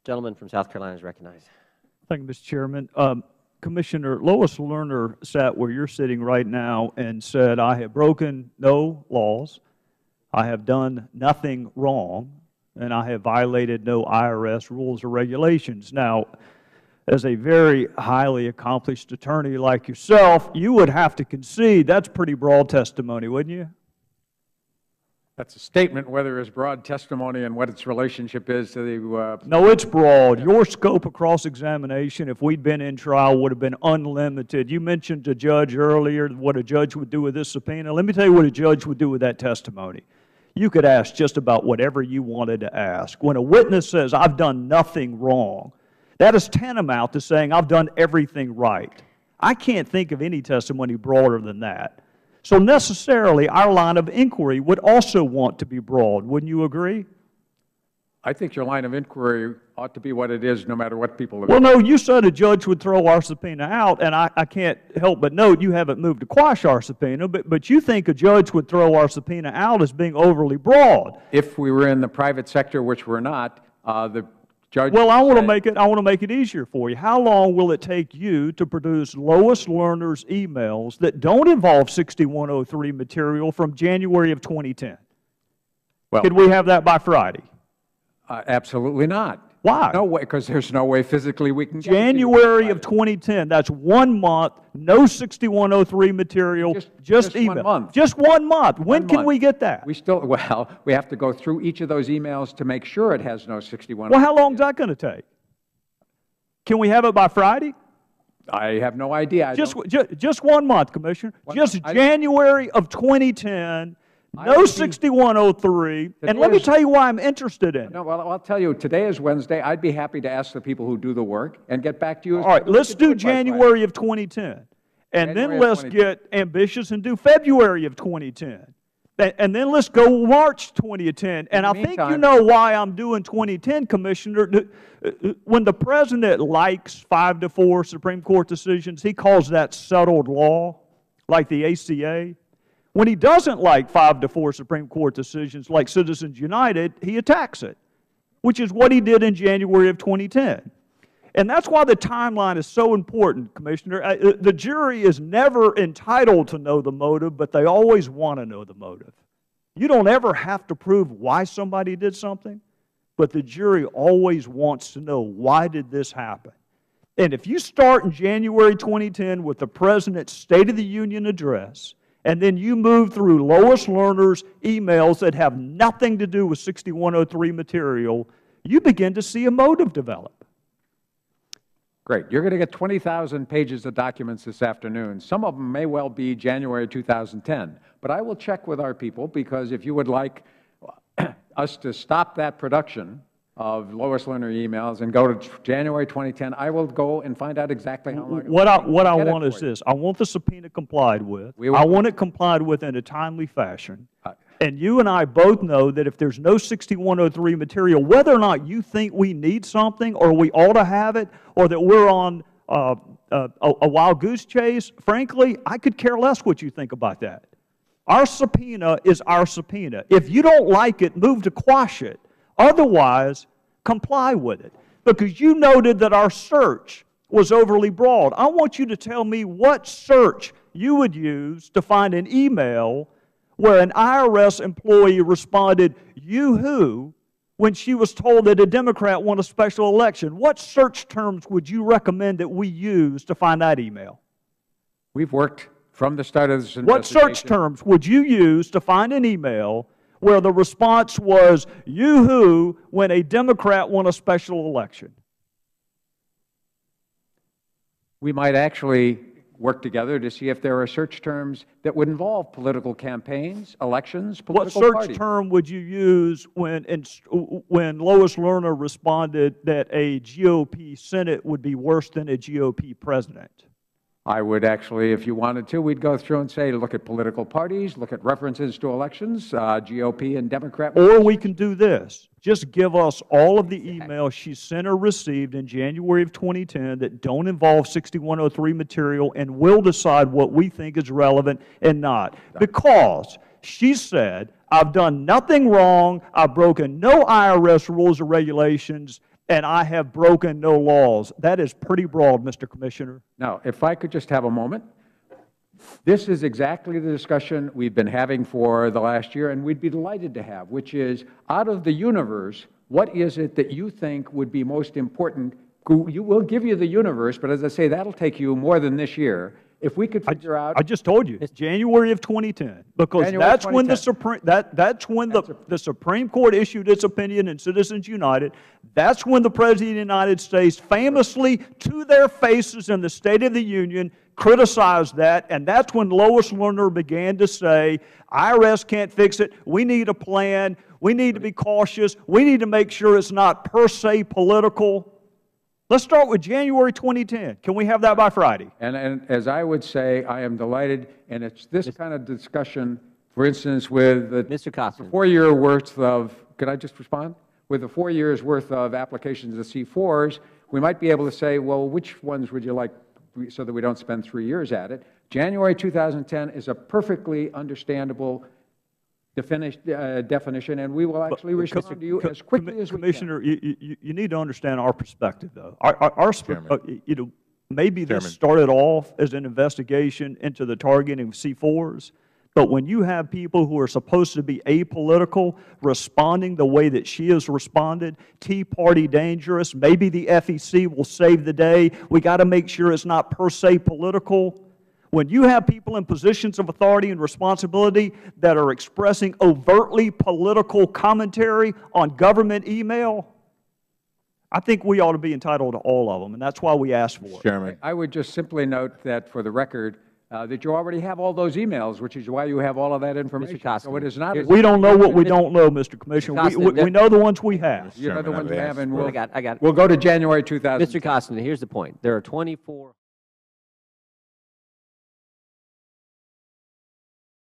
Gentleman from South Carolina is recognized. Thank you, Mr. Chairman. Commissioner, Lois Lerner sat where you're sitting right now and said, I have broken no laws, I have done nothing wrong, and I have violated no IRS rules or regulations. Now, as a very highly accomplished attorney like yourself, you would have to concede that's pretty broad testimony, wouldn't you? That's a statement, whether it's broad testimony and what its relationship is to the No, it's broad. Your scope of cross-examination, if we'd been in trial, would have been unlimited. You mentioned a judge earlier, what a judge would do with this subpoena. Let me tell you what a judge would do with that testimony. You could ask just about whatever you wanted to ask. When a witness says, I've done nothing wrong, that is tantamount to saying, I've done everything right. I can't think of any testimony broader than that. So necessarily, our line of inquiry would also want to be broad. Wouldn't you agree? I think your line of inquiry ought to be what it is, no matter what people are. Well, no, you said a judge would throw our subpoena out, and I can't help but note you haven't moved to quash our subpoena, but you think a judge would throw our subpoena out as being overly broad. If we were in the private sector, which we're not, the judge. Well, I want to make it easier for you. How long will it take you to produce Lois Lerner's emails that don't involve 6103 material from January of 2010? Well, could we have that by Friday? Absolutely not. Why? No way, because there's no way physically we can get January of 2010. That's 1 month, no 6103 material, just email. 1 month. Just 1 month. When can we get that? Well, we have to go through each of those emails to make sure it has no 6103. Well, how long is that going to take? Can we have it by Friday? I have no idea. Just 1 month, Commissioner. Just January of 2010. No 6103, and let me tell you why I'm interested in it. No, well, I'll tell you, today is Wednesday. I'd be happy to ask the people who do the work and get back to you. All right, let's do January of 2010, and then let's get ambitious and do February of 2010, and then let's go March 2010. And I think you know why I'm doing 2010, Commissioner. When the President likes 5-4 Supreme Court decisions, he calls that settled law, like the ACA. When he doesn't like 5-4 Supreme Court decisions like Citizens United, he attacks it, which is what he did in January of 2010. And that's why the timeline is so important, Commissioner. The jury is never entitled to know the motive, but they always want to know the motive. You don't ever have to prove why somebody did something, but the jury always wants to know, why did this happen? And if you start in January 2010 with the President's State of the Union address, and then you move through Lois Lerner's emails that have nothing to do with 6103 material, you begin to see a motive develop. Great. You're going to get 20,000 pages of documents this afternoon. Some of them may well be January 2010. But I will check with our people, because if you would like us to stop that production of Lois Lerner emails and go to January 2010, I will go and find out exactly how long. What I want is this. I want the subpoena complied with. I want it complied with in a timely fashion. And you and I both know that if there's no 6103 material, whether or not you think we need something or we ought to have it or that we're on a wild goose chase, frankly, I could care less what you think about that. Our subpoena is our subpoena. If you don't like it, move to quash it. Otherwise, comply with it. Because you noted that our search was overly broad. I want you to tell me what search you would use to find an email where an IRS employee responded, "You who," when she was told that a Democrat won a special election. What search terms would you recommend that we use to find that email? We've worked from the start of this investigation. What search terms would you use to find an email where the response was, "You who," when a Democrat won a special election? We might actually work together to see if there are search terms that would involve political campaigns, elections, political parties. What search term would you use when Lois Lerner responded that a GOP Senate would be worse than a GOP president? I would actually, if you wanted to, we'd go through and say, look at political parties, look at references to elections, GOP and Democrat. Or we can do this. Just give us all of the emails she sent or received in January of 2010 that don't involve 6103 material, and we'll decide what we think is relevant and not. Because she said, I've done nothing wrong, I've broken no IRS rules or regulations, and I have broken no laws. That is pretty broad, Mr. Commissioner. Now, if I could just have a moment. This is exactly the discussion we've been having for the last year, and we'd be delighted to have, which is, out of the universe, what is it that you think would be most important? We'll give you the universe, but as I say, that'll take you more than this year. If we could figure out— I just told you, it's January of 2010, because that's when the Supreme Court issued its opinion in Citizens United. That's when the President of the United States famously, to their faces in the State of the Union, criticized that, and that's when Lois Lerner began to say, IRS can't fix it, we need a plan, we need to be cautious, we need to make sure it's not per se political. Let's start with January 2010. Can we have that by Friday? And as I would say, I am delighted, and it's this kind of discussion, for instance, with the Mr. Koskinen. 4-year worth of— could I just respond? With the 4 years worth of applications of C4s, we might be able to say, well, which ones would you like, so that we don't spend 3 years at it. January 2010 is a perfectly understandable definition, and we will actually respond to you as quickly as we can. Commissioner, you need to understand our perspective, though. You know, maybe this started off as an investigation into the targeting of C4s, but when you have people who are supposed to be apolitical responding the way that she has responded, Tea Party dangerous, maybe the FEC will save the day, we got to make sure it's not per se political. When you have people in positions of authority and responsibility that are expressing overtly political commentary on government email, I think we ought to be entitled to all of them, and that's why we asked for it. Chairman. I would just simply note that, for the record, that you already have all those emails, which is why you have all of that information. So it is not— We don't know what we don't know, Mr. Commissioner. We know the ones we have. You know the ones we have, and I got it. we'll go to January 2000. Mr. Koskinen, here's the point. There are 24